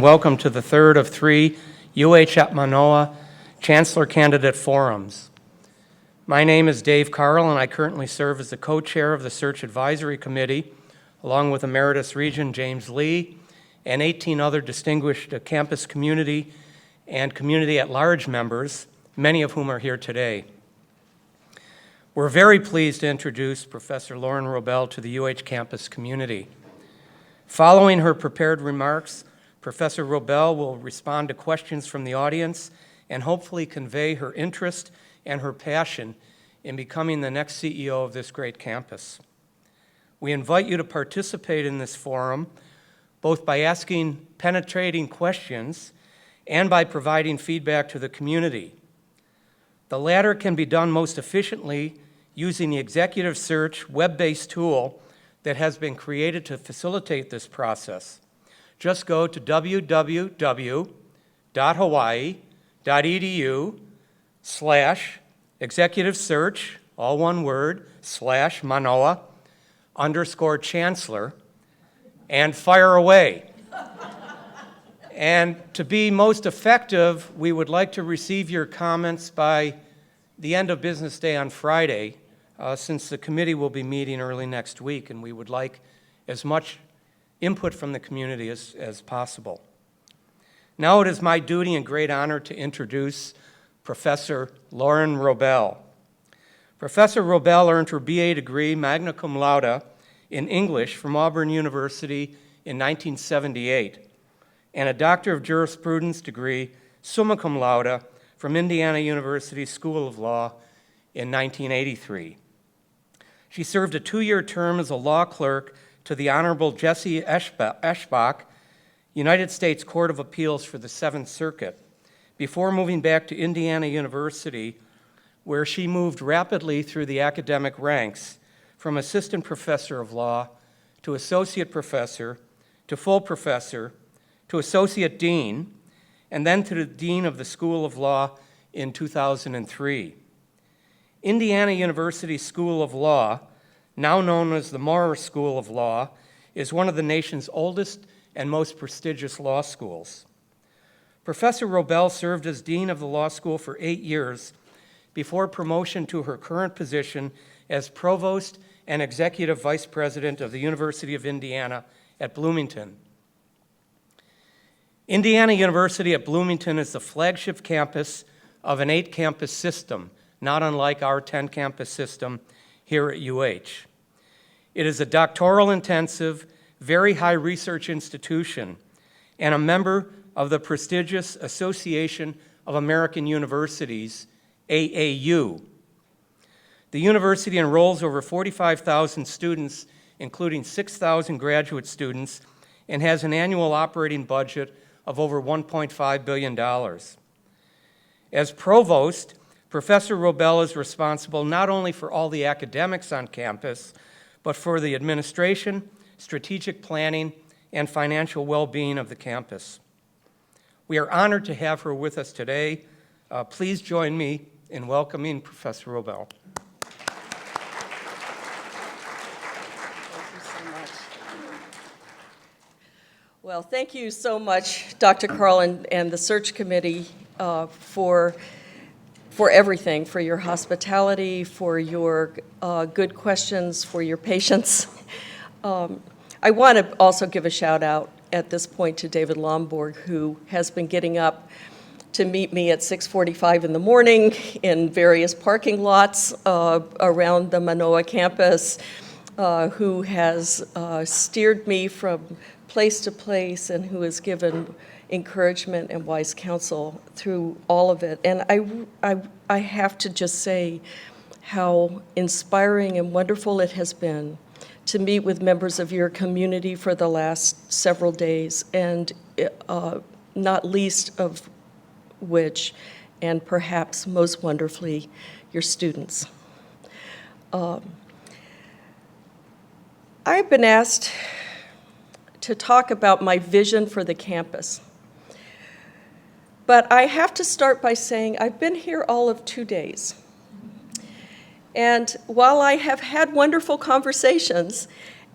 Welcome to the third of three UH at Manoa Chancellor Candidate Forums. My name is Dave Carl, and I currently serve as the co-chair of the Search Advisory Committee, along with Emeritus Regent James Lee and 18 other distinguished campus community and community at-large members, many of whom are here today. We're very pleased to introduce Professor Lauren Robel to the UH campus community. Following her prepared remarks, Professor Robel will respond to questions from the audience and hopefully convey her interest and her passion in becoming the next CEO of this great campus. We invite you to participate in this forum, both by asking penetrating questions and by providing feedback to the community. The latter can be done most efficiently using the executive search web-based tool that has been created to facilitate this process. Just go to www.hawaii.edu/executive search, all one word, /Manoa_chancellor, and fire away. And to be most effective, we would like to receive your comments by the end of business day on Friday, since the committee will be meeting early next week, and we would like as much input from the community as possible. Now it is my duty and great honor to introduce Professor Lauren Robel. Professor Robel earned her BA degree, magna cum laude, in English from Auburn University in 1978, and a Doctor of Jurisprudence degree, summa cum laude, from Indiana University School of Law in 1983. She served a 2-year term as a law clerk to the Honorable Jesse Eschbach, United States Court of Appeals for the Seventh Circuit, before moving back to Indiana University, where she moved rapidly through the academic ranks from assistant professor of law to associate professor to full professor to associate dean, and then to the dean of the School of Law in 2003. Indiana University School of Law, now known as the Maurer School of Law, is one of the nation's oldest and most prestigious law schools. Professor Robel served as dean of the law school for 8 years before promotion to her current position as provost and executive vice president of the University of Indiana at Bloomington. Indiana University at Bloomington is the flagship campus of an 8-campus system, not unlike our 10-campus system here at UH. It is a doctoral-intensive, very high research institution and a member of the prestigious Association of American Universities, AAU. The university enrolls over 45,000 students, including 6,000 graduate students, and has an annual operating budget of over $1.5 billion. As provost, Professor Robel is responsible not only for all the academics on campus, but for the administration, strategic planning, and financial well-being of the campus. We are honored to have her with us today. Please join me in welcoming Professor Robel. Well, thank you so much, Dr. Carl and the search committee for everything, for your hospitality, for your good questions, for your patience. I want to also give a shout out at this point to David Lomborg, who has been getting up to meet me at 6:45 in the morning in various parking lots around the Manoa campus, who has steered me from place to place and who has given encouragement and wise counsel through all of it. And I have to just say how inspiring and wonderful it has been to meet with members of your community for the last several days, and not least of which, and perhaps most wonderfully, your students. I've been asked to talk about my vision for the campus. But I have to start by saying I've been here all of 2 days. And while I have had wonderful conversations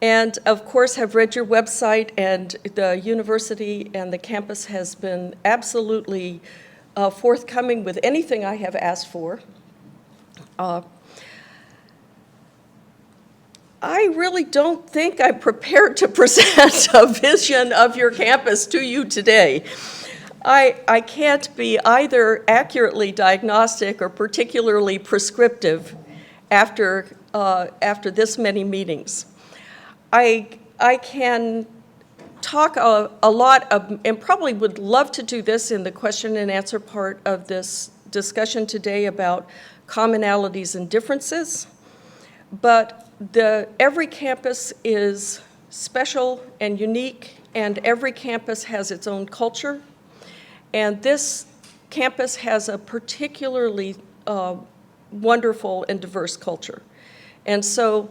and of course have read your website, and the university and the campus has been absolutely forthcoming with anything I have asked for. I really don't think I'm prepared to present a vision of your campus to you today. I can't be either accurately diagnostic or particularly prescriptive after this many meetings. I can talk a lot of, and probably would love to do this in the question and answer part of this discussion today about commonalities and differences, but every campus is special and unique, and every campus has its own culture. And this campus has a particularly wonderful and diverse culture. And so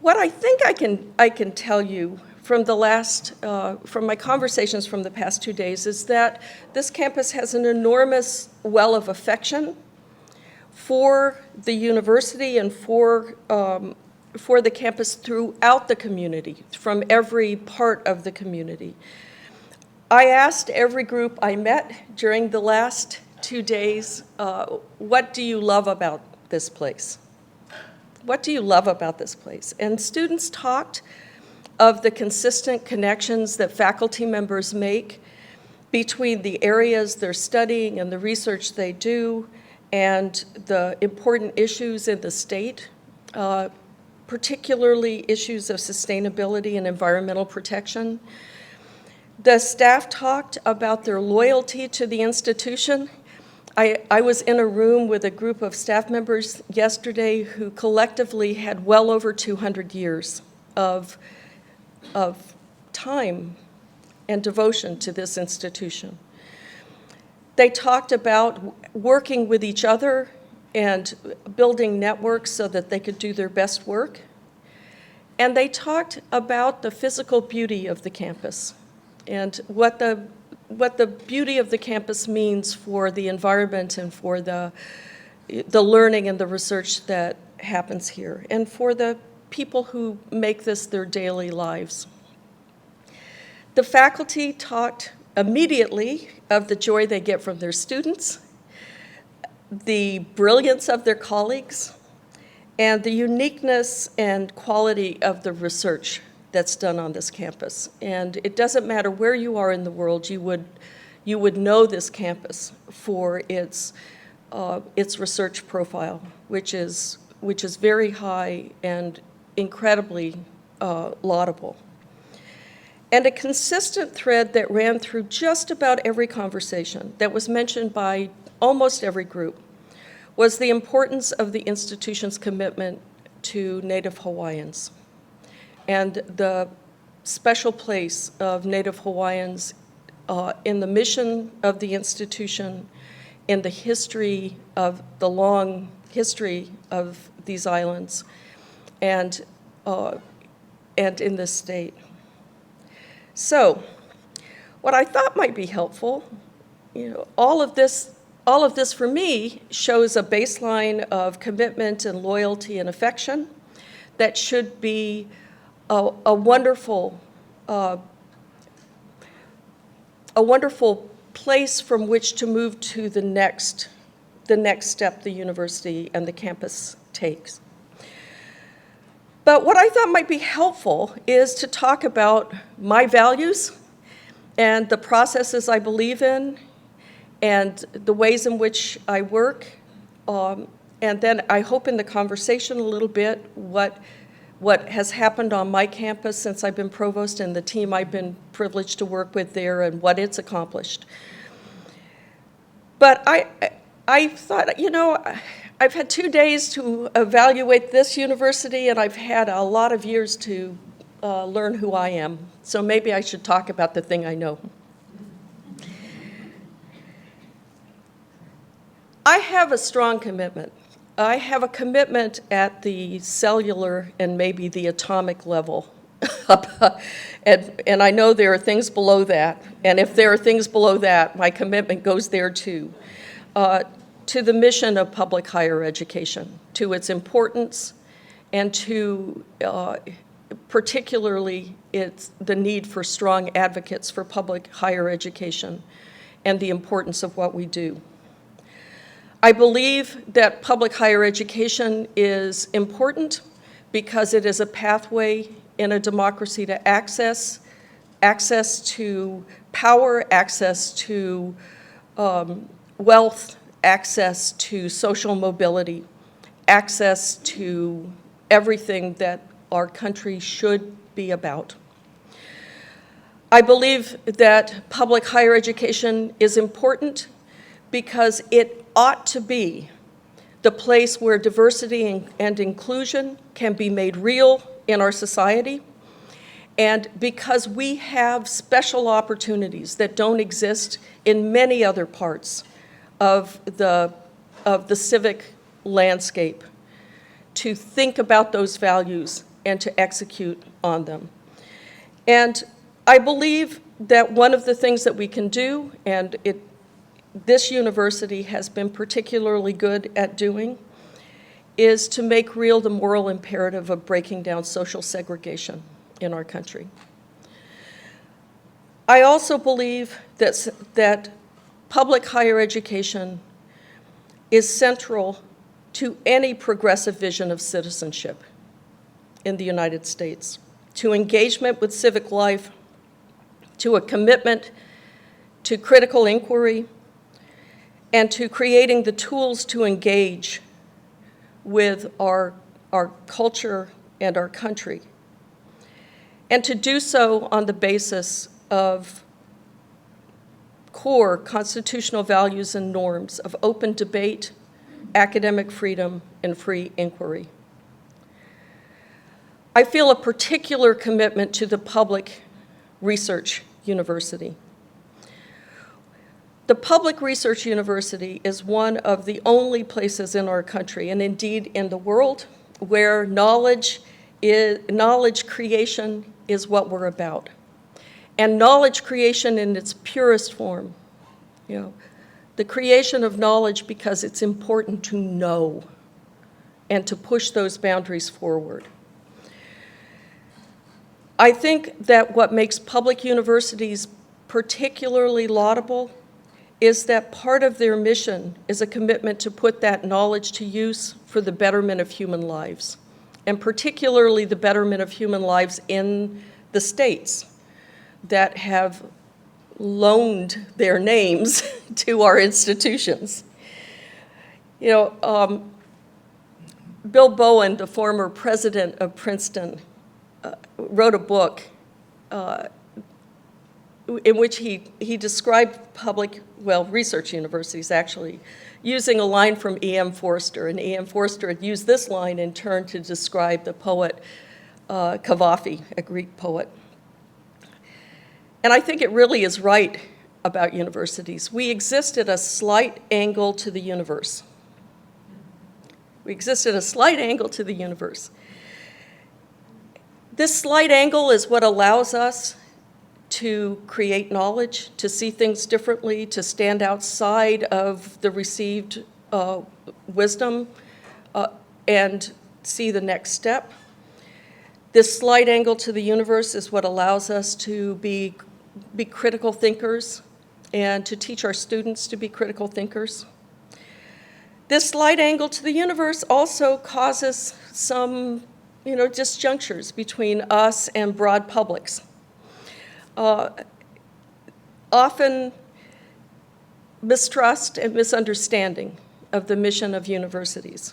what I think I can tell you from from my conversations from the past 2 days is that this campus has an enormous well of affection for the university and for the campus throughout the community, from every part of the community. I asked every group I met during the last 2 days, what do you love about this place? What do you love about this place? And students talked of the consistent connections that faculty members make between the areas they're studying and the research they do and the important issues in the state, particularly issues of sustainability and environmental protection. The staff talked about their loyalty to the institution. I was in a room with a group of staff members yesterday who collectively had well over 200 years of time and devotion to this institution. They talked about working with each other and building networks so that they could do their best work. And they talked about the physical beauty of the campus and what the beauty of the campus means for the environment and for the learning and the research that happens here, and for the people who make this their daily lives. The faculty talked immediately of the joy they get from their students, the brilliance of their colleagues, and the uniqueness and quality of the research that's done on this campus. And it doesn't matter where you are in the world, you would know this campus for its research profile, which is very high and incredibly laudable. And a consistent thread that ran through just about every conversation that was mentioned by almost every group was the importance of the institution's commitment to Native Hawaiians and the special place of Native Hawaiians in the mission of the institution, in the history of the long history of these islands, and in this state. So, what I thought might be helpful, all of this for me shows a baseline of commitment and loyalty and affection that should be a wonderful place from which to move to the next step the university and the campus takes. But what I thought might be helpful is to talk about my values and the processes I believe in and the ways in which I work. And then I hope in the conversation a little bit what has happened on my campus since I've been provost and the team I've been privileged to work with there and what it's accomplished. But I thought, I've had 2 days to evaluate this university, and I've had a lot of years to learn who I am. So maybe I should talk about the thing I know. I have a strong commitment. I have a commitment at the cellular and maybe the atomic level. And I know there are things below that. And if there are things below that, my commitment goes there too. To the mission of public higher education, to its importance, and to particularly it's the need for strong advocates for public higher education and the importance of what we do. I believe that public higher education is important because it is a pathway in a democracy to access to power, access to wealth, access to social mobility, access to everything that our country should be about. I believe that public higher education is important because it ought to be the place where diversity and inclusion can be made real in our society, and because we have special opportunities that don't exist in many other parts of the civic landscape to think about those values and to execute on them. And I believe that one of the things that we can do, and this university has been particularly good at doing, is to make real the moral imperative of breaking down social segregation in our country. I also believe that public higher education is central to any progressive vision of citizenship in the United States, to engagement with civic life, to a commitment to critical inquiry, and to creating the tools to engage with our culture and our country, and to do so on the basis of core constitutional values and norms of open debate, academic freedom, and free inquiry. I feel a particular commitment to the public research university. The public research university is one of the only places in our country, and indeed in the world, where knowledge creation is what we're about. And knowledge creation in its purest form, the creation of knowledge because it's important to know and to push those boundaries forward. I think that what makes public universities particularly laudable is that part of their mission is a commitment to put that knowledge to use for the betterment of human lives, and particularly the betterment of human lives in the states that have loaned their names to our institutions. Bill Bowen, the former president of Princeton, wrote a book in which he described research universities actually, using a line from E.M. Forster. And E.M. Forster had used this line in turn to describe the poet Cavafy, a Greek poet. And I think it really is right about universities. We exist at a slight angle to the universe. This slight angle is what allows us to create knowledge, to see things differently, to stand outside of the received wisdom and see the next step. This slight angle to the universe is what allows us to be critical thinkers and to teach our students to be critical thinkers. This slight angle to the universe also causes some disjunctures between us and broad publics. Often mistrust and misunderstanding of the mission of universities.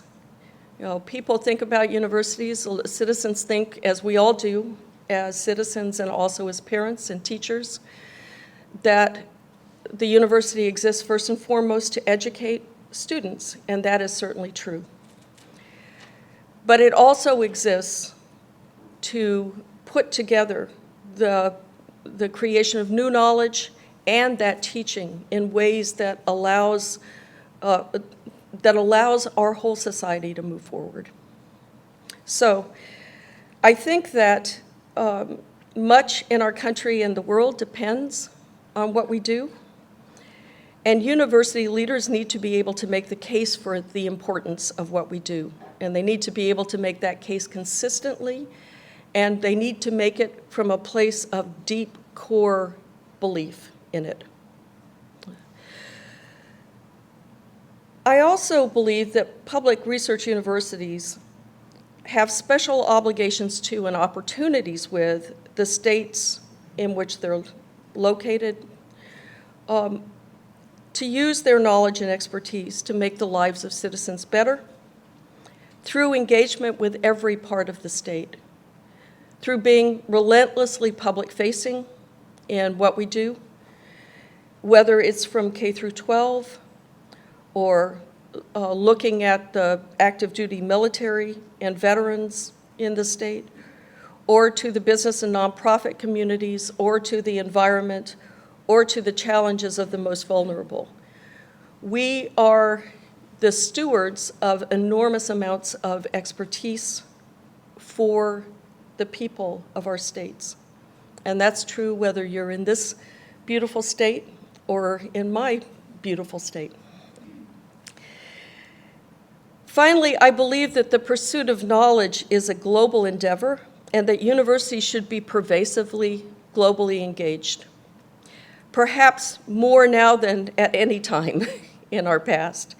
People think about universities, citizens think, as we all do, as citizens and also as parents and teachers, that the university exists first and foremost to educate students, and that is certainly true. But it also exists to put together the creation of new knowledge and that teaching in ways that allows our whole society to move forward. So I think that much in our country and the world depends on what we do. And university leaders need to be able to make the case for the importance of what we do. And they need to be able to make that case consistently and they need to make it from a place of deep core belief in it. I also believe that public research universities have special obligations to and opportunities with the states in which they're located, to use their knowledge and expertise to make the lives of citizens better through engagement with every part of the state, through being relentlessly public-facing in what we do, whether it's from K through 12 or looking at the active duty military and veterans in the state, or to the business and nonprofit communities, or to the environment, or to the challenges of the most vulnerable. We are the stewards of enormous amounts of expertise for the people of our states. And that's true whether you're in this beautiful state or in my beautiful state. Finally, I believe that the pursuit of knowledge is a global endeavor and that universities should be pervasively, globally engaged, perhaps more now than at any time in our past.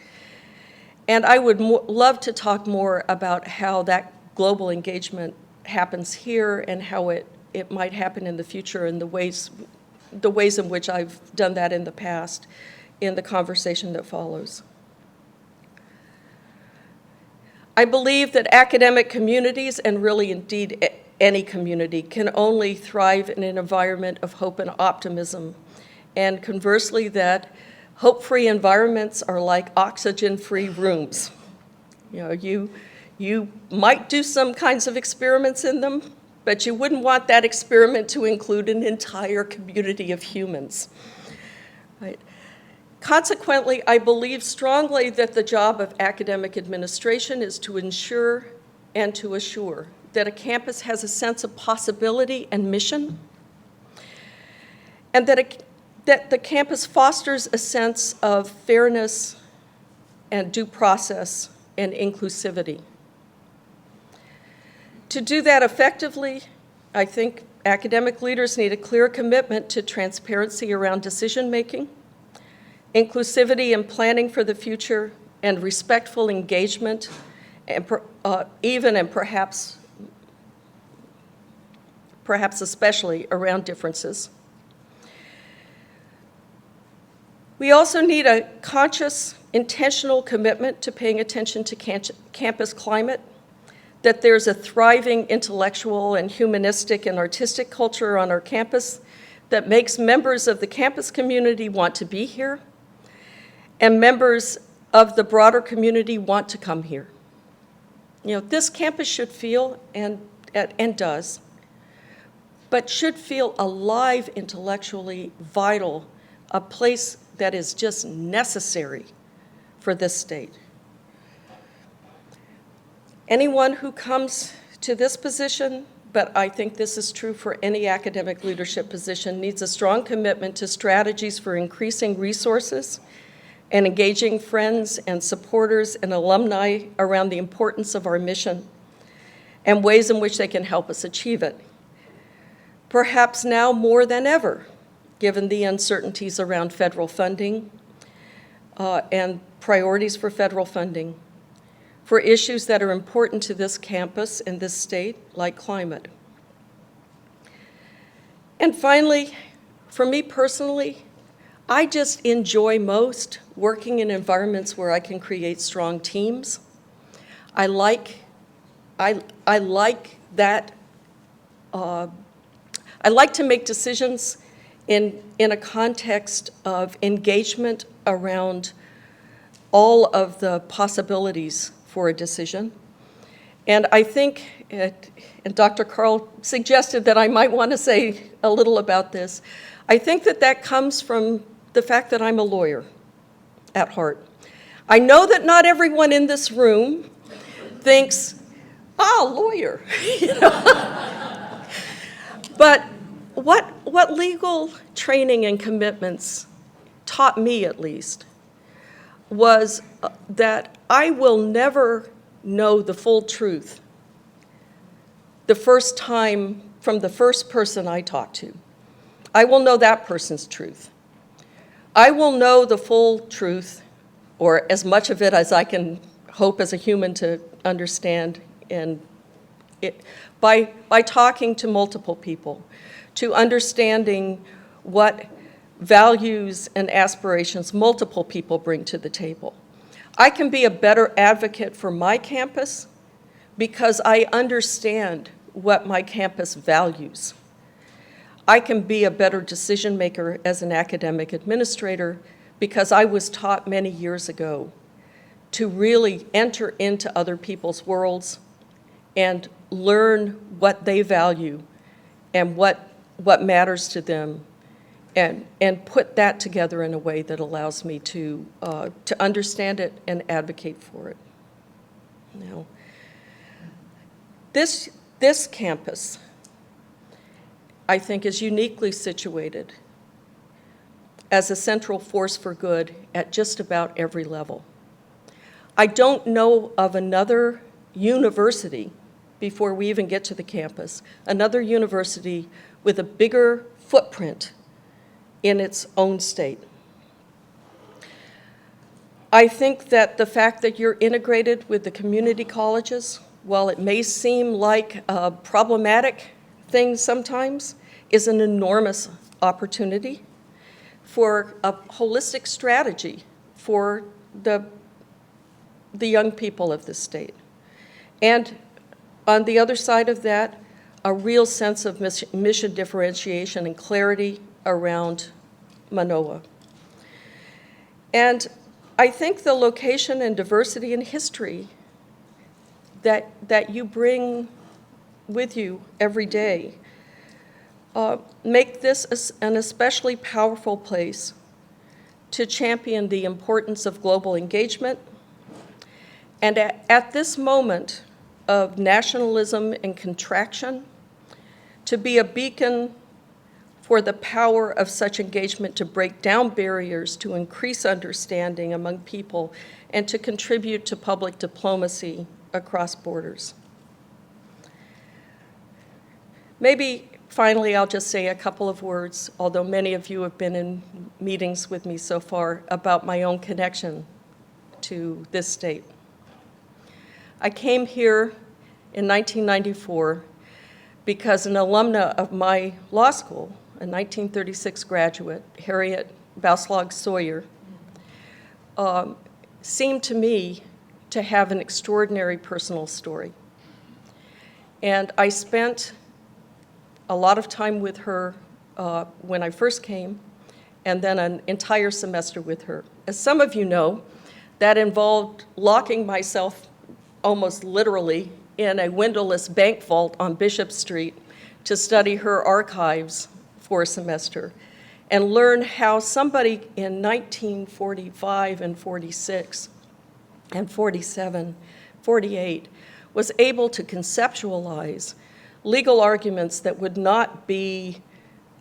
And I would love to talk more about how that global engagement happens here and how it might happen in the future and the ways in which I've done that in the past in the conversation that follows. I believe that academic communities, and really indeed any community, can only thrive in an environment of hope and optimism. And conversely, that hope-free environments are like oxygen-free rooms. You know, you might do some kinds of experiments in them, but you wouldn't want that experiment to include an entire community of humans. Right? Consequently, I believe strongly that the job of academic administration is to ensure and to assure that a campus has a sense of possibility and mission, and that the campus fosters a sense of fairness and due process and inclusivity. To do that effectively, I think academic leaders need a clear commitment to transparency around decision-making, inclusivity in planning for the future, and respectful engagement, and even and perhaps especially around differences. We also need a conscious, intentional commitment to paying attention to campus climate, that there's a thriving intellectual and humanistic and artistic culture on our campus that makes members of the campus community want to be here, and members of the broader community want to come here. You know, this campus should feel, and does, but should feel alive intellectually, vital, a place that is just necessary for this state. Anyone who comes to this position, but I think this is true for any academic leadership position, needs a strong commitment to strategies for increasing resources and engaging friends and supporters and alumni around the importance of our mission and ways in which they can help us achieve it. Perhaps now more than ever, given the uncertainties around federal funding and priorities for federal funding, for issues that are important to this campus and this state, like climate. And finally, for me personally, I just enjoy most working in environments where I can create strong teams. I like that. I like to make decisions in a context of engagement around all of the possibilities for a decision. And I think, and Dr. Carl suggested that I might want to say a little about this, I think that comes from the fact that I'm a lawyer at heart. I know that not everyone in this room thinks, lawyer. You know? But what legal training and commitments taught me, at least, was that I will never know the full truth the first time from the first person I talk to. I will know that person's truth. I will know the full truth, or as much of it as I can hope as a human to understand, and by talking to multiple people, to understanding what values and aspirations multiple people bring to the table. I can be a better advocate for my campus because I understand what my campus values. I can be a better decision maker as an academic administrator because I was taught many years ago to really enter into other people's worlds and learn what they value and what matters to them, and put that together in a way that allows me to understand it and advocate for it. Now, this campus, I think, is uniquely situated as a central force for good at just about every level. I don't know of another university, before we even get to the campus, another university with a bigger footprint in its own state. I think that the fact that you're integrated with the community colleges, while it may seem like a problematic thing sometimes, is an enormous opportunity for a holistic strategy for the young people of this state. And on the other side of that, a real sense of mission differentiation and clarity around Manoa. And I think the location and diversity and history that you bring with you every day make this an especially powerful place to champion the importance of global engagement. And at this moment of nationalism and contraction, to be a beacon for the power of such engagement to break down barriers, to increase understanding among people, and to contribute to public diplomacy across borders. Maybe finally I'll just say a couple of words, although many of you have been in meetings with me so far, about my own connection to this state. I came here in 1994 because an alumna of my law school, a 1936 graduate, Harriet Bauslog Sawyer, seemed to me to have an extraordinary personal story. And I spent a lot of time with her when I first came, and then an entire semester with her. As some of you know, that involved locking myself almost literally in a windowless bank vault on Bishop Street to study her archives for a semester and learn how somebody in 1945 and 46 and 47, 48 was able to conceptualize legal arguments that would not be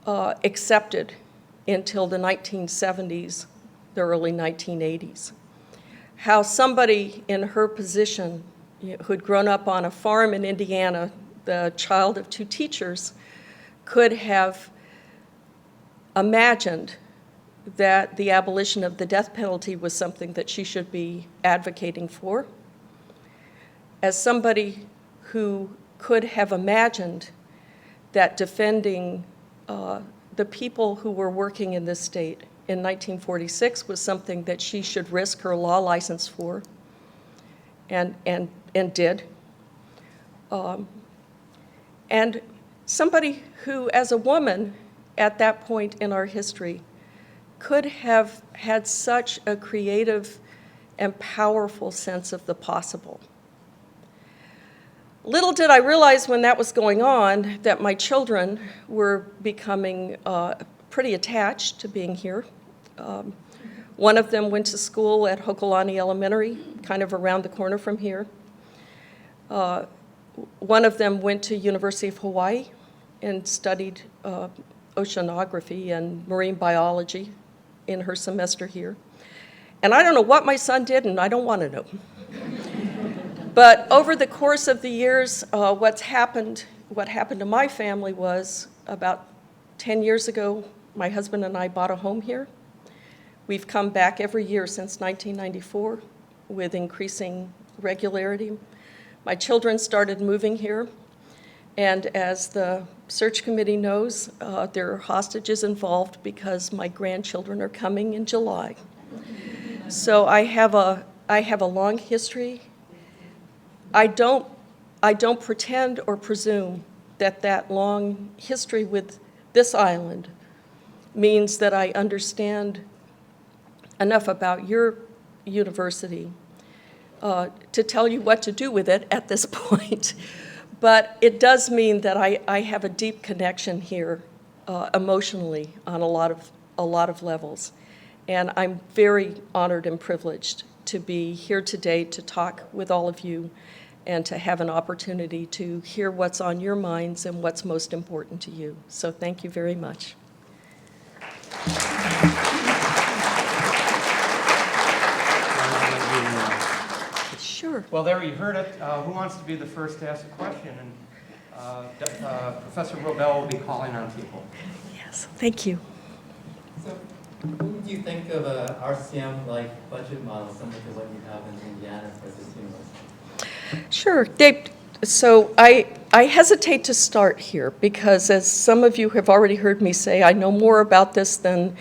accepted until the 1970s, the early 1980s. How somebody in her position, who'd grown up on a farm in Indiana, the child of two teachers, could have imagined that the abolition of the death penalty was something that she should be advocating for. As somebody who could have imagined that defending the people who were working in this state in 1946 was something that she should risk her law license for, and did. And somebody who, as a woman at that point in our history, could have had such a creative and powerful sense of the possible. Little did I realize when that was going on that my children were becoming pretty attached to being here. One of them went to school at Hokulani Elementary, kind of around the corner from here. One of them went to University of Hawaii and studied oceanography and marine biology in her semester here. And I don't know what my son did, and I don't want to know. But over the course of the years, what's happened what happened to my family was about 10 years ago, my husband and I bought a home here. We've come back every year since 1994 with increasing regularity. My children started moving here, and as the search committee knows, there are hostages involved because my grandchildren are coming in July. So I have a long history. I don't pretend or presume that long history with this island means that I understand enough about your university to tell you what to do with it at this point. But it does mean that I have a deep connection here emotionally on a lot of levels. And I'm very honored and privileged to be here today to talk with all of you and to have an opportunity to hear what's on your minds and what's most important to you. So thank you very much. Sure. Well, there you heard it. Who wants to be the first to ask a question? And Professor Robel will be calling on people. Yes, thank you. So, what would you think of a RCM-like budget model similar to what you have in Indiana for this university? Sure. So I hesitate to start here because, as some of you have already heard me say, I know more about this than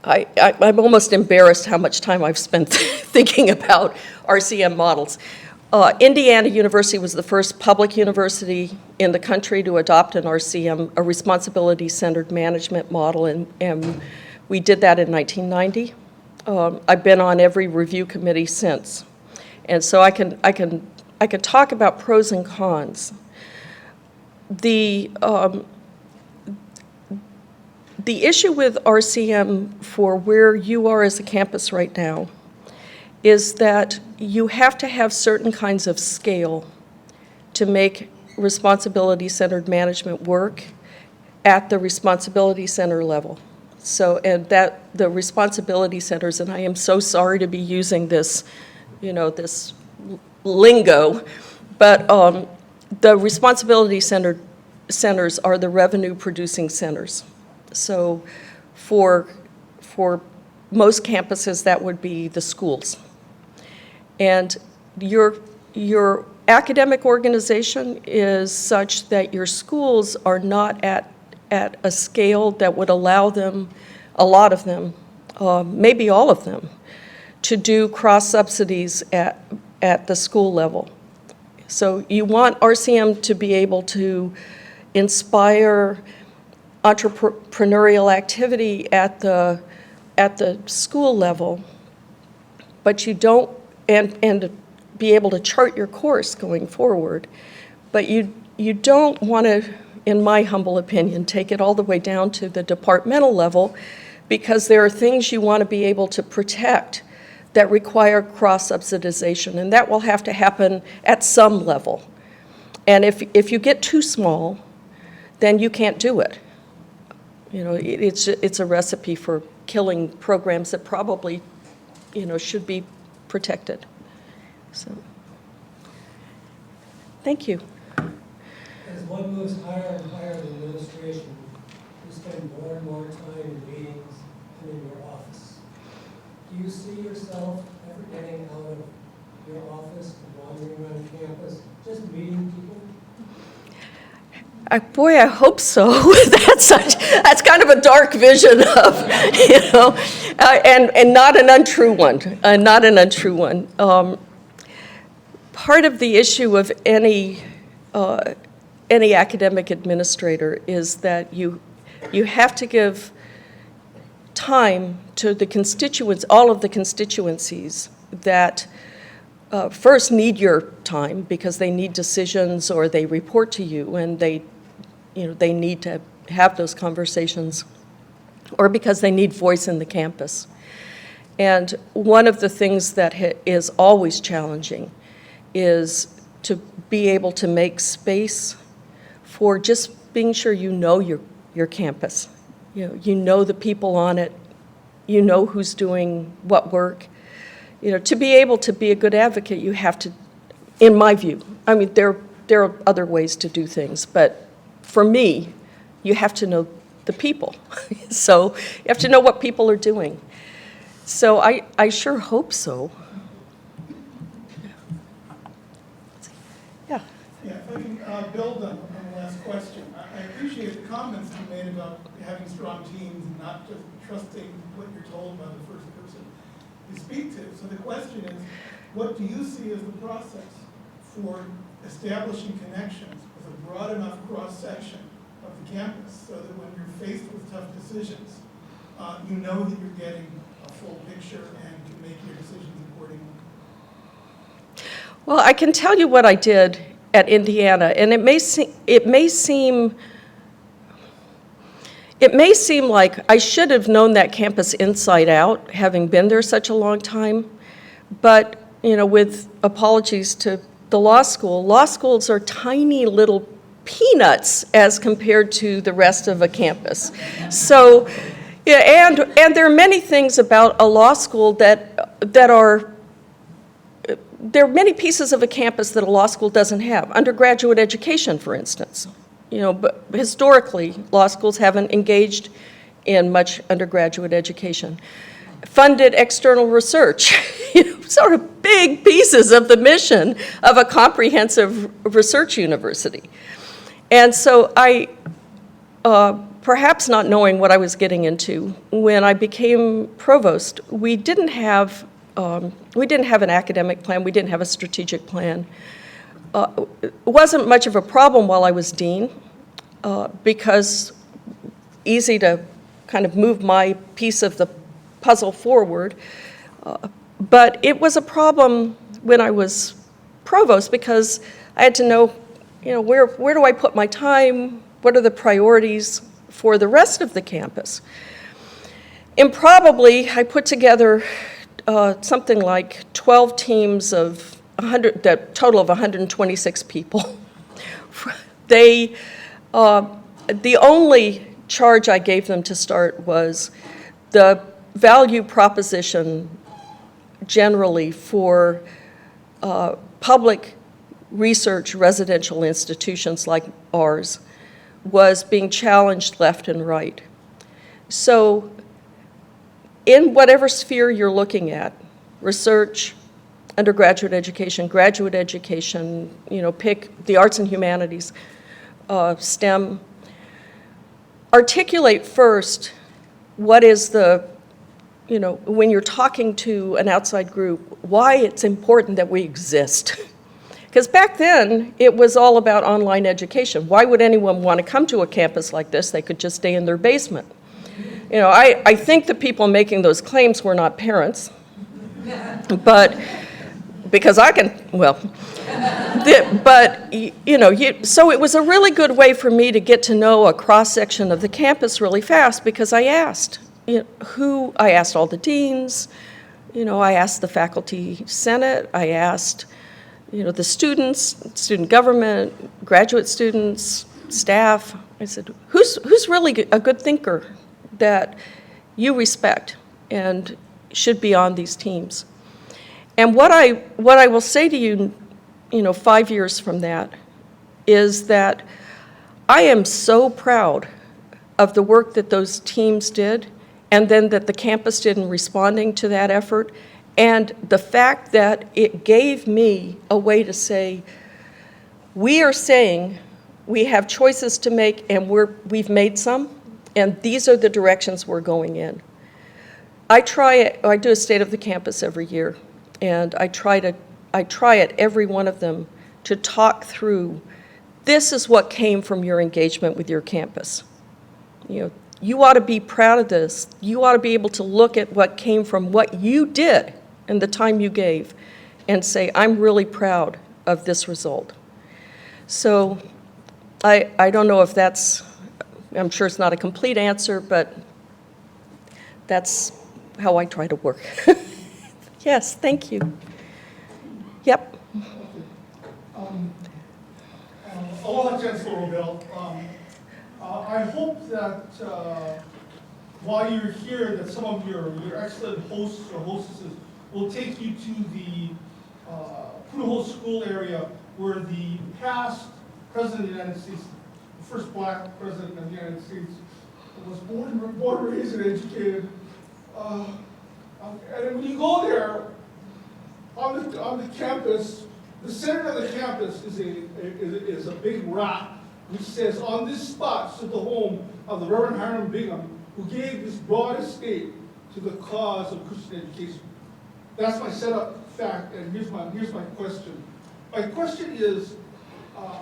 I'm almost embarrassed how much time I've spent thinking about RCM models. Indiana University was the first public university in the country to adopt an RCM, a responsibility-centered management model, and we did that in 1990. I've been on every review committee since, and so I can talk about pros and cons. The issue with RCM for where you are as a campus right now is that you have to have certain kinds of scale to make responsibility-centered management work at the responsibility center level. So, and that the responsibility centers, and I am so sorry to be using this, this lingo, but the responsibility centers are the revenue-producing centers. So for most campuses, that would be the schools. And your academic organization is such that your schools are not at a scale that would allow them, a lot of them, maybe all of them, to do cross-subsidies at the school level. So you want RCM to be able to inspire entrepreneurial activity at the school level, but you don't, and be able to chart your course going forward, but you don't want to, in my humble opinion, take it all the way down to the departmental level, because there are things you want to be able to protect that require cross-subsidization, and that will have to happen at some level. And if you get too small, then you can't do it. It's a recipe for killing programs that probably, should be protected. So, thank you. As one moves higher and higher in administration, you spend more and more time in meetings and in your office. Do you see yourself ever getting out of your office and wandering around campus, just meeting people? Boy, I hope so. That's kind of a dark vision of, and not an untrue one. Not an untrue one. Part of the issue of any academic administrator is that you have to give time to the constituents, all of the constituencies that first need your time because they need decisions or they report to you and they need to have those conversations, or because they need voice in the campus. And one of the things that is always challenging is to be able to make space for just being sure you know your campus. You know the people on it, you know who's doing what work. To be able to be a good advocate, you have to, in my view, there there are other ways to do things, but for me, you have to know the people. So you have to know what people are doing. So I sure hope so. Yeah. Yeah, if I can build on the last question. I appreciate the comments you made about having strong teams and not just trusting what you're told by the first person you speak to. So the question is, what do you see as the process for establishing connections with a broad enough cross-section of the campus so that when you're faced with tough decisions, you know that you're getting a full picture and can make your decisions accordingly? Well, I can tell you what I did at Indiana, and it may seem like I should have known that campus inside out, having been there such a long time. But, you know, with apologies to the law schools are tiny little peanuts as compared to the rest of a campus. So, yeah, and there are many things about a law school that are, there are many pieces of a campus that a law school doesn't have. Undergraduate education, for instance. You know, but historically, law schools haven't engaged in much undergraduate education. Funded external research, you know, sort of big pieces of the mission of a comprehensive research university. And so I, perhaps not knowing what I was getting into, when I became provost, we didn't have an academic plan, we didn't have a strategic plan. It wasn't much of a problem while I was dean, because easy to kind of move my piece of the puzzle forward. But it was a problem when I was provost because I had to know, you know, where do I put my time? What are the priorities for the rest of the campus? Improbably, I put together something like 12 teams of the total of 126 people. The only charge I gave them to start was the value proposition generally for public research residential institutions like ours was being challenged left and right. So in whatever sphere you're looking at, research, undergraduate education, graduate education, you know, pick the arts and humanities, STEM, articulate first what is the, you know, when you're talking to an outside group, why it's important that we exist. Because back then, it was all about online education. Why would anyone want to come to a campus like this? They could just stay in their basement. You know, I think the people making those claims were not parents, but because I can, well, but, you know, so it was a really good way for me to get to know a cross-section of the campus really fast because I asked, you know, I asked all the deans, you know, I asked the faculty senate, I asked, you know, the students, student government, graduate students, staff. I said, who's really a good thinker that you respect and should be on these teams? And what I will say to you, you know, 5 years from that, is that I am so proud of the work that those teams did, and then that the campus did in responding to that effort, and the fact that it gave me a way to say, we are saying we have choices to make, and we've made some, and these are the directions we're going in. I do a state of the campus every year, and I try at every one of them to talk through, this is what came from your engagement with your campus. You know, you ought to be proud of this. You ought to be able to look at what came from what you did and the time you gave and say, I'm really proud of this result. So I don't know if that's, I'm sure it's not a complete answer, but that's how I try to work. Yes, thank you. Yep. Aloha, Chancellor Robel. I hope that while you're here, that some of your excellent hosts or hostesses will take you to the Punahou School area where the past president of the United States, the first black president of the United States, was born, raised, and educated. And when you go there, on the campus, the center of the campus is a big rock which says, "On this spot stood the home of the Reverend Hiram Bingham, who gave this broad estate to the cause of Christian education." That's my setup fact, and here's my question. My question is,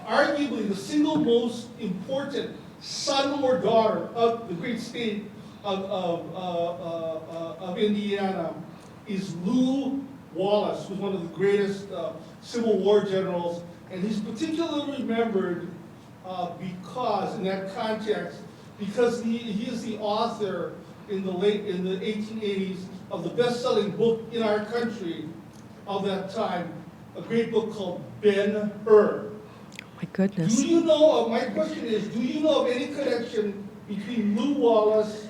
arguably the single most important son or daughter of the great state of Indiana is Lew Wallace, who's one of the greatest Civil War generals, and he's particularly remembered because, in that context, because he is the author in the 1880s of the best-selling book in our country of that time, a great book called Ben-Hur. My goodness. Do you know, my question is, do you know of any connection between Lew Wallace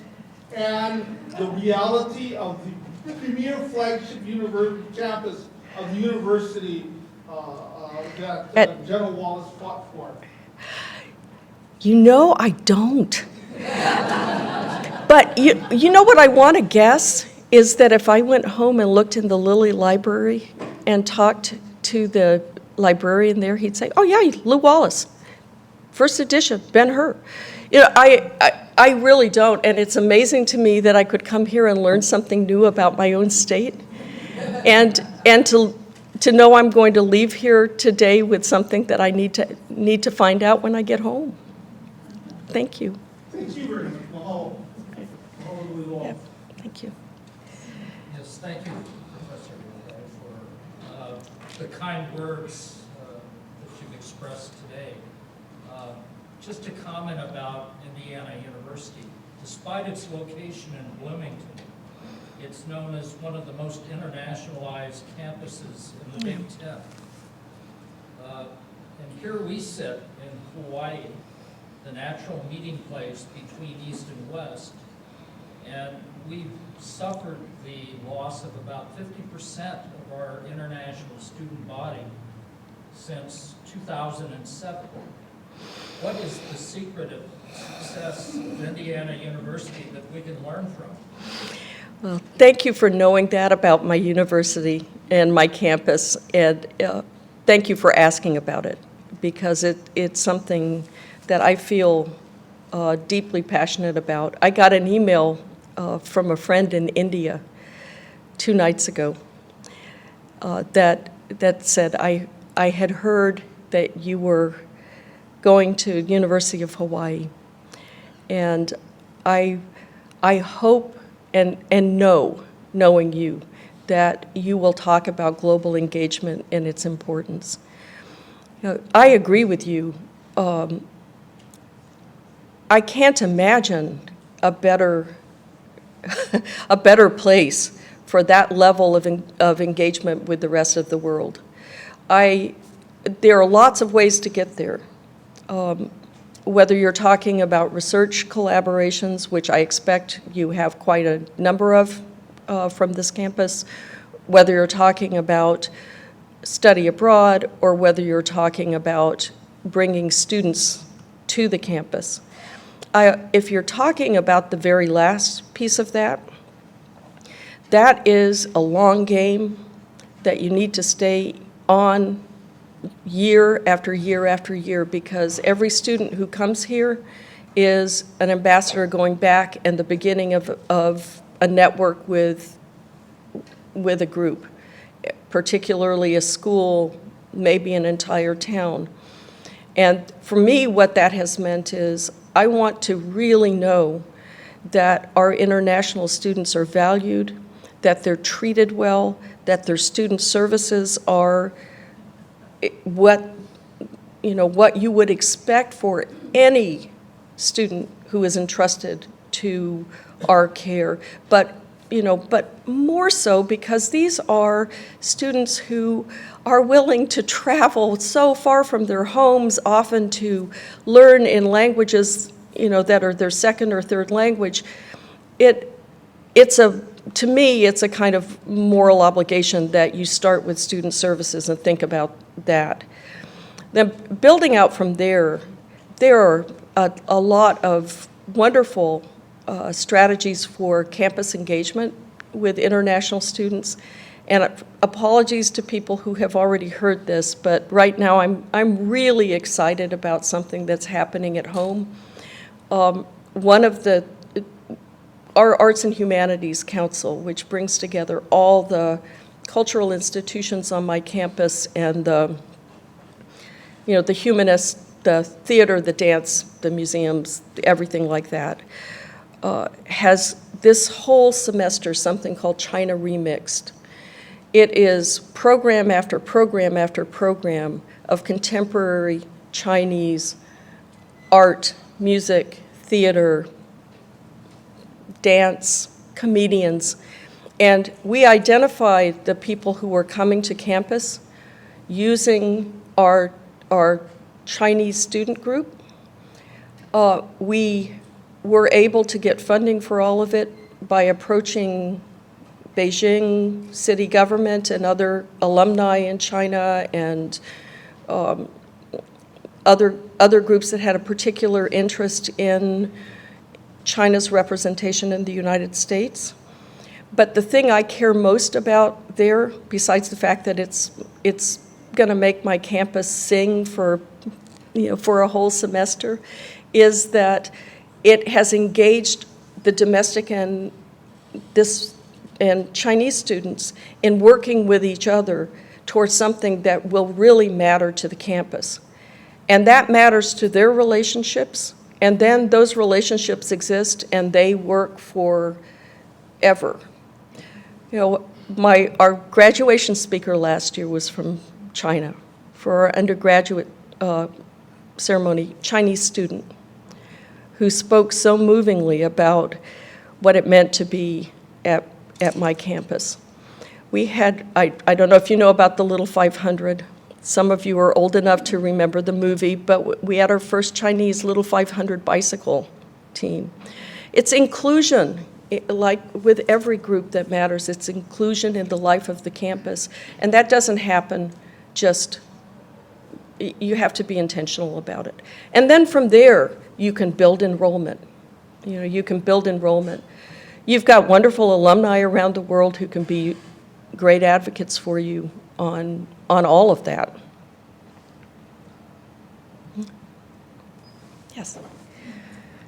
and the reality of the premier flagship campus of the university that General Wallace fought for? You know, I don't. But you know what I want to guess is that if I went home and looked in the Lilly Library and talked to the librarian there, he'd say, "Oh yeah, Lew Wallace, first edition, Ben-Hur." You know, I really don't, and it's amazing to me that I could come here and learn something new about my own state, and to know I'm going to leave here today with something that I need to find out when I get home. Thank you. Thank you very much. Mahalo. Mahalo, Lew Wallace. Yeah, thank you. Yes, thank you, Professor Robel, for the kind words that you've expressed today. Just to comment about Indiana University, despite its location in Bloomington, it's known as one of the most internationalized campuses in the Big Ten. And here we sit in Hawaii, the natural meeting place between East and West, and we've suffered the loss of about 50% of our international student body since 2007. What is the secret of success of Indiana University that we can learn from? Well, thank you for knowing that about my university and my campus, and thank you for asking about it, because it's something that I feel deeply passionate about. I got an email from a friend in India 2 nights ago that said, I had heard that you were going to University of Hawaii, and I hope and know, knowing you, that you will talk about global engagement and its importance. You know, I agree with you. I can't imagine a better place for that level of engagement with the rest of the world. There are lots of ways to get there. Whether you're talking about research collaborations, which I expect you have quite a number of from this campus, whether you're talking about study abroad, or whether you're talking about bringing students to the campus. If you're talking about the very last piece of that, that is a long game that you need to stay on year after year after year, because every student who comes here is an ambassador going back and the beginning of a network with a group, particularly a school, maybe an entire town. And for me, what that has meant is I want to really know that our international students are valued, that they're treated well, that their student services are what you would expect for any student who is entrusted to our care, but more so because these are students who are willing to travel so far from their homes, often to learn in languages that are their second or third language. To me, it's a kind of moral obligation that you start with student services and think about that. Then building out from there, there are a lot of wonderful strategies for campus engagement with international students. And apologies to people who have already heard this, but right now I'm really excited about something that's happening at home. One of our Arts and Humanities Council, which brings together all the cultural institutions on my campus and the humanists, the theater, the dance, the museums, everything like that, has this whole semester something called China Remixed. It is program after program after program of contemporary Chinese art, music, theater, dance, comedians. And we identified the people who were coming to campus using our Chinese student group. We were able to get funding for all of it by approaching Beijing city government and other alumni in China and other groups that had a particular interest in China's representation in the United States. But the thing I care most about there, besides the fact that it's going to make my campus sing for a whole semester, is that it has engaged the domestic and Chinese students in working with each other towards something that will really matter to the campus. And that matters to their relationships, and then those relationships exist and they work forever. Our graduation speaker last year was from China for our undergraduate ceremony, Chinese student, who spoke so movingly about what it meant to be at my campus. We had, I don't know if you know about the Little 500. Some of you are old enough to remember the movie, but we had our first Chinese Little 500 bicycle team. It's inclusion, like with every group that matters, it's inclusion in the life of the campus. And that doesn't happen just, you have to be intentional about it. And then from there, you can build enrollment. You can build enrollment. You've got wonderful alumni around the world who can be great advocates for you on all of that. Yes?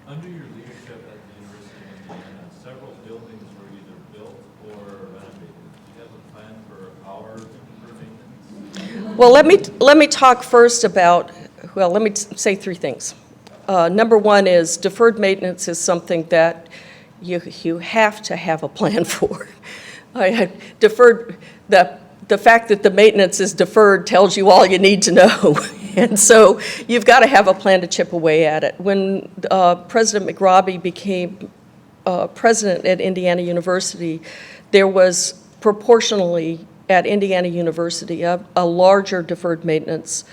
Under your leadership at the University of Indiana, several buildings were either built or renovated. Do you have a plan for our maintenance? Well, let me talk first about, let me say three things. Number one is deferred maintenance is something that you have to have a plan for. I had deferred, the fact that the maintenance is deferred tells you all you need to know. And so you've got to have a plan to chip away at it. When President McRobbie became president at Indiana University, there was proportionally at Indiana University a larger deferred maintenance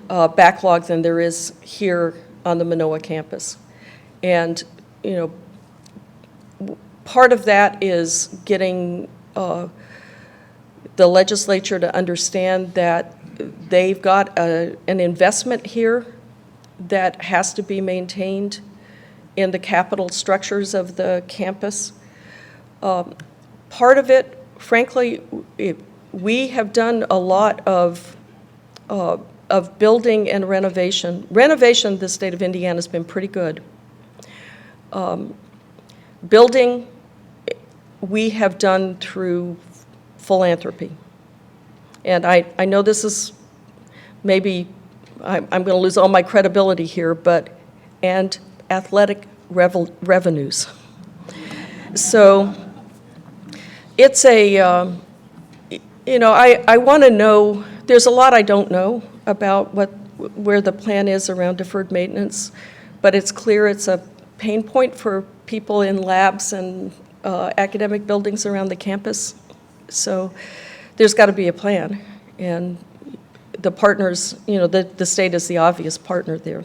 backlog than there is here on the Manoa campus. And, part of that is getting the legislature to understand that they've got an investment here that has to be maintained in the capital structures of the campus. Part of it, frankly, we have done a lot of building and renovation. Renovation, the state of Indiana has been pretty good. Building, we have done through philanthropy. And I know this is maybe, I'm going to lose all my credibility here, and athletic revenues. So it's I want to know, there's a lot I don't know about where the plan is around deferred maintenance, but it's clear it's a pain point for people in labs and academic buildings around the campus. So there's got to be a plan, and the partners, the state is the obvious partner there.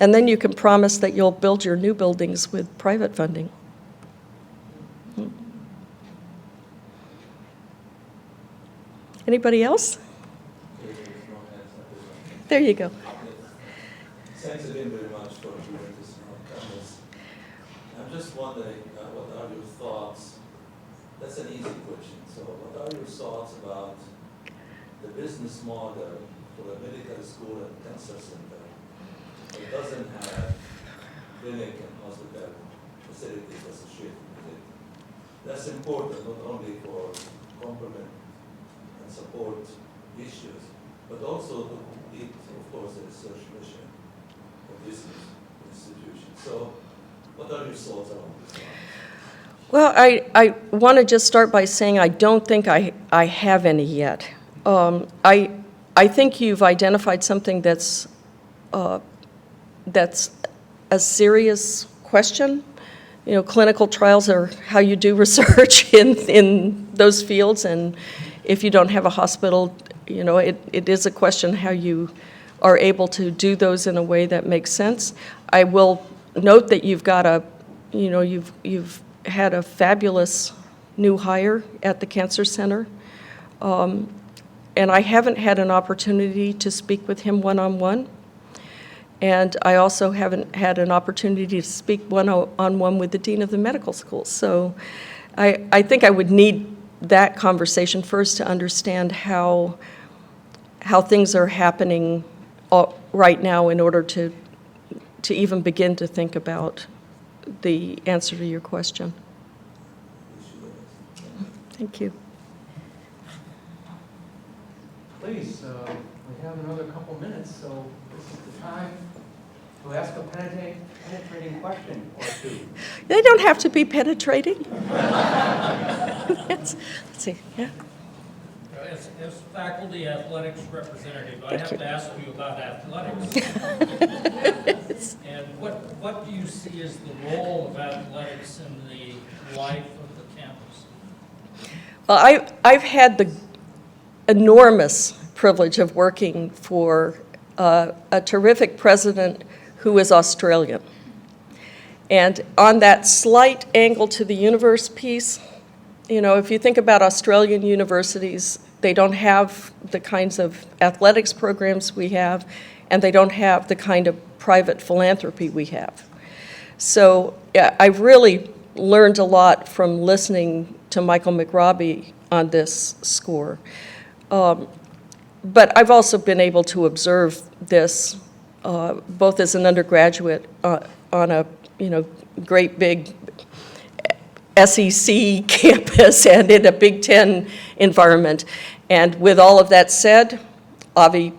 And then you can promise that you'll build your new buildings with private funding. Anybody else? There you go. Thanks again very much for doing this comments. I'm just wondering, what are your thoughts? That's an easy question. So what are your thoughts about the business model for a medical school and cancer center that doesn't have clinic and hospital facilities associated with it? That's important not only for complement and support issues, but also to complete, of course, the research mission of this institution. So what are your thoughts on this? Well, I want to just start by saying I don't think I have any yet. I think you've identified something that's a serious question. You know, clinical trials are how you do research in those fields, and if you don't have a hospital, you know, it is a question how you are able to do those in a way that makes sense. I will note that you've got you've had a fabulous new hire at the Cancer Center, and I haven't had an opportunity to speak with him one-on-one. And I also haven't had an opportunity to speak one-on-one with the dean of the medical school. So I think I would need that conversation first to understand how things are happening right now in order to even begin to think about the answer to your question. Thank you. Please, we have another couple minutes, so this is the time to ask a penetrating question or two. They don't have to be penetrating. Let's see, yeah. As faculty athletics representative, I Thank have you. to ask you about athletics. And what do you see as the role of athletics in the life of the campus? Well, I've had the enormous privilege of working for a terrific president who is Australian. And on that slight angle to the universe piece, you know, if you think about Australian universities, they don't have the kinds of athletics programs we have, and they don't have the kind of private philanthropy we have. So yeah, I've really learned a lot from listening to Michael McRobbie on this score. But I've also been able to observe this both as an undergraduate on a great big SEC campus and in a Big Ten environment. And with all of that said, Avi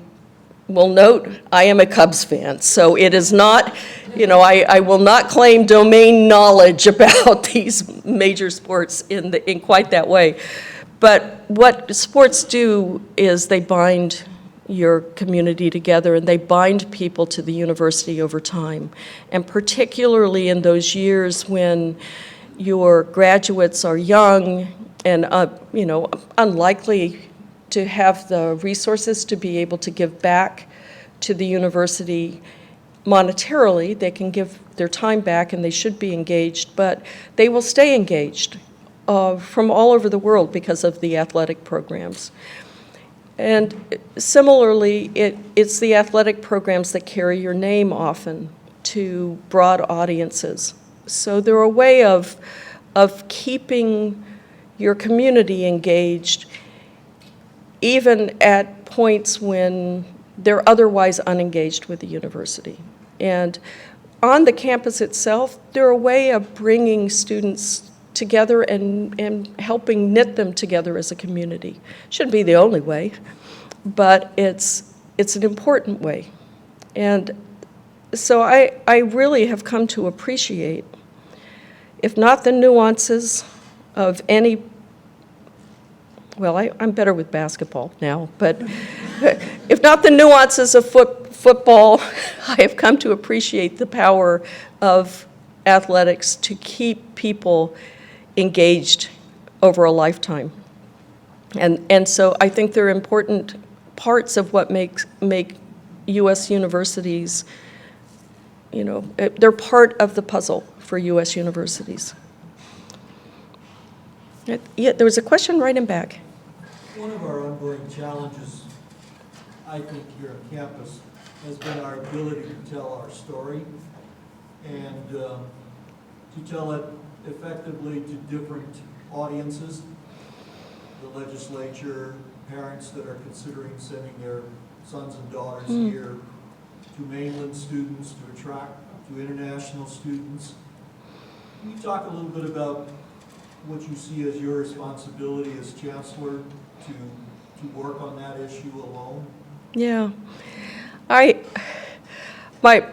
will note, I am a Cubs fan. So it is not, I will not claim domain knowledge about these major sports in quite that way. But what sports do is they bind your community together, and they bind people to the university over time. And particularly in those years when your graduates are young and unlikely to have the resources to be able to give back to the university monetarily. They can give their time back and they should be engaged, but they will stay engaged from all over the world because of the athletic programs. And similarly, it's the athletic programs that carry your name often to broad audiences. So they're a way of keeping your community engaged even at points when they're otherwise unengaged with the university. And on the campus itself, they're a way of bringing students together and helping knit them together as a community. Shouldn't be the only way, but it's an important way. And so I really have come to appreciate, if not the nuances of any, well, I'm better with basketball now, but if not the nuances of football, I have come to appreciate the power of athletics to keep people engaged over a lifetime. And so I think they're important parts of what make U.S. universities, they're part of the puzzle for U.S. universities. Yeah, there was a question right in back. One of our ongoing challenges, I think, here on campus has been our ability to tell our story and to tell it effectively to different audiences, the legislature, parents that are considering sending their sons and daughters here, to mainland students, to attract to international students. Can you talk a little bit about what you see as your responsibility as chancellor to work on that issue alone? Yeah. I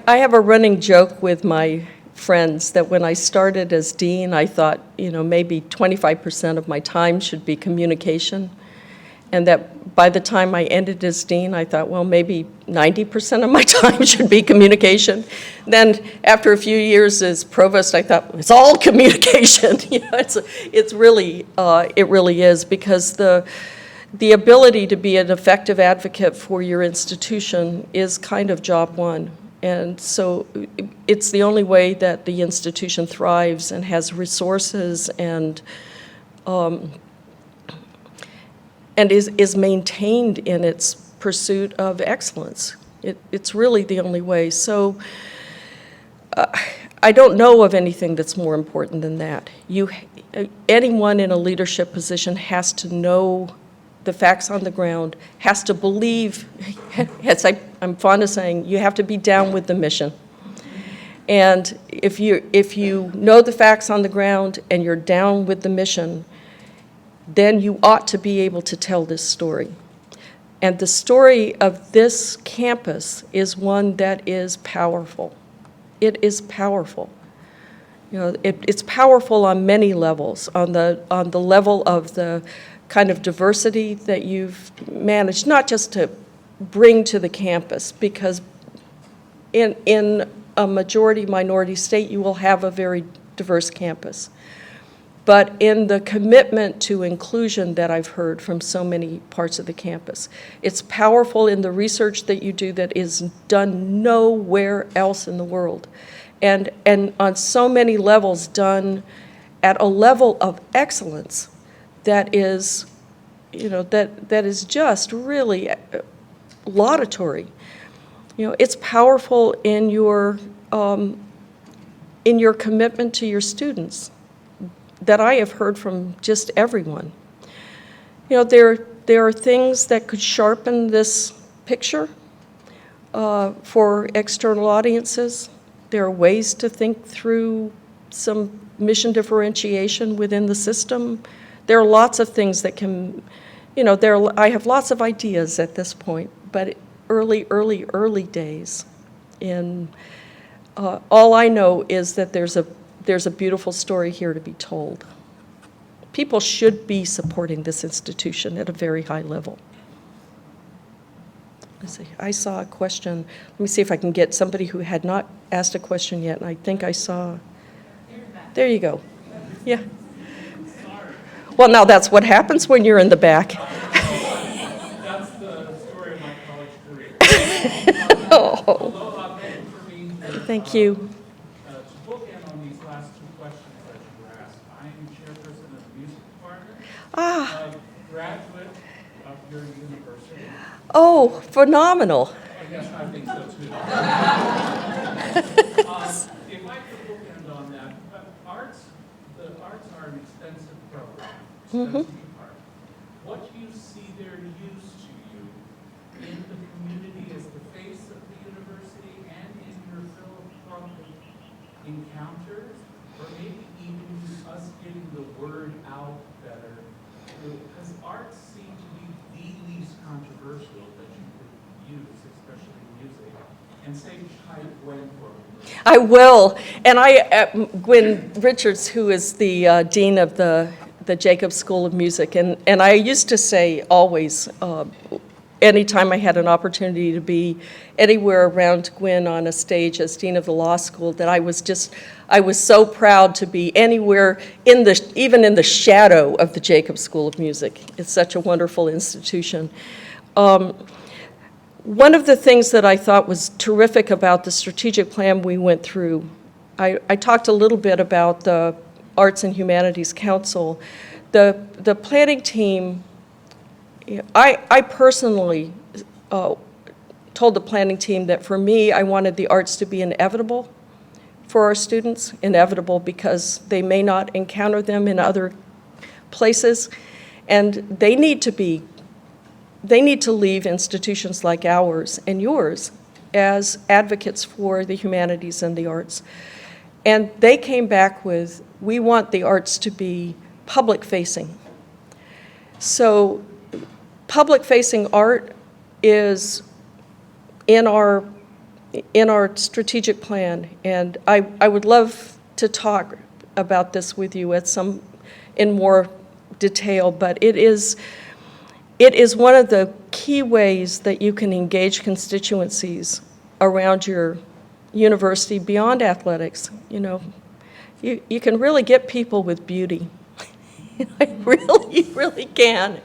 have a running joke with my friends that when I started as dean, I thought, maybe 25% of my time should be communication. And that by the time I ended as dean, I thought, well, maybe 90% of my time should be communication. Then after a few years as provost, I thought, it's all communication. It really is, because the ability to be an effective advocate for your institution is kind of job one. And so it's the only way that the institution thrives and has resources and is maintained in its pursuit of excellence. It's really the only way. So I don't know of anything that's more important than that. Anyone in a leadership position has to know the facts on the ground, has to believe, as I'm fond of saying, you have to be down with the mission. And if you know the facts on the ground and you're down with the mission, then you ought to be able to tell this story. And the story of this campus is one that is powerful. It is powerful. It's powerful on many levels, on the level of the kind of diversity that you've managed, not just to bring to the campus, because in a majority minority state, you will have a very diverse campus. But in the commitment to inclusion that I've heard from so many parts of the campus, it's powerful in the research that you do that is done nowhere else in the world. And on so many levels done at a level of excellence that is, that is just really laudatory. It's powerful in your commitment to your students that I have heard from just everyone. There are things that could sharpen this picture for external audiences. There are ways to think through some mission differentiation within the system. There are lots of things that can, I have lots of ideas at this point, but early days. All I know is that there's a beautiful story here to be told. People should be supporting this institution at a very high level. Let's see, I saw a question. Let me see if I can get somebody who had not asked a question yet, and I think I saw. There you go. Yeah. Well, now that's what happens when you're in the back. That's the story of my college career. Oh. Thank you. To bookend on these last two questions that you were asked, I am chairperson of the music department, a graduate of your university. Oh, phenomenal. Yes, I think so too. If I could bookend on that, the arts are an expensive program, expensive part. What do you see their use to you in the community as the face of the university and in your philanthropic encounters, or maybe even us getting the word out better? Because arts seem to be the least controversial that you could use, especially music. And say hi to Gwen for me. I will. And Gwen Richards, who is the dean of the Jacobs School of Music, and I used to say always, anytime I had an opportunity to be anywhere around Gwen on a stage as dean of the law school, that I was so proud to be anywhere even in the shadow of the Jacobs School of Music. It's such a wonderful institution. One of the things that I thought was terrific about the strategic plan we went through, I talked a little bit about the Arts and Humanities Council. The planning team Yeah, I personally told the planning team that for me, I wanted the arts to be inevitable for our students, inevitable because they may not encounter them in other places, and they need to leave institutions like ours and yours as advocates for the humanities and the arts. And they came back with, we want the arts to be public-facing. So public-facing art is in our strategic plan, and I would love to talk about this with you in more detail, but it is one of the key ways that you can engage constituencies around your university beyond athletics. You know, you can really get people with beauty. You really can.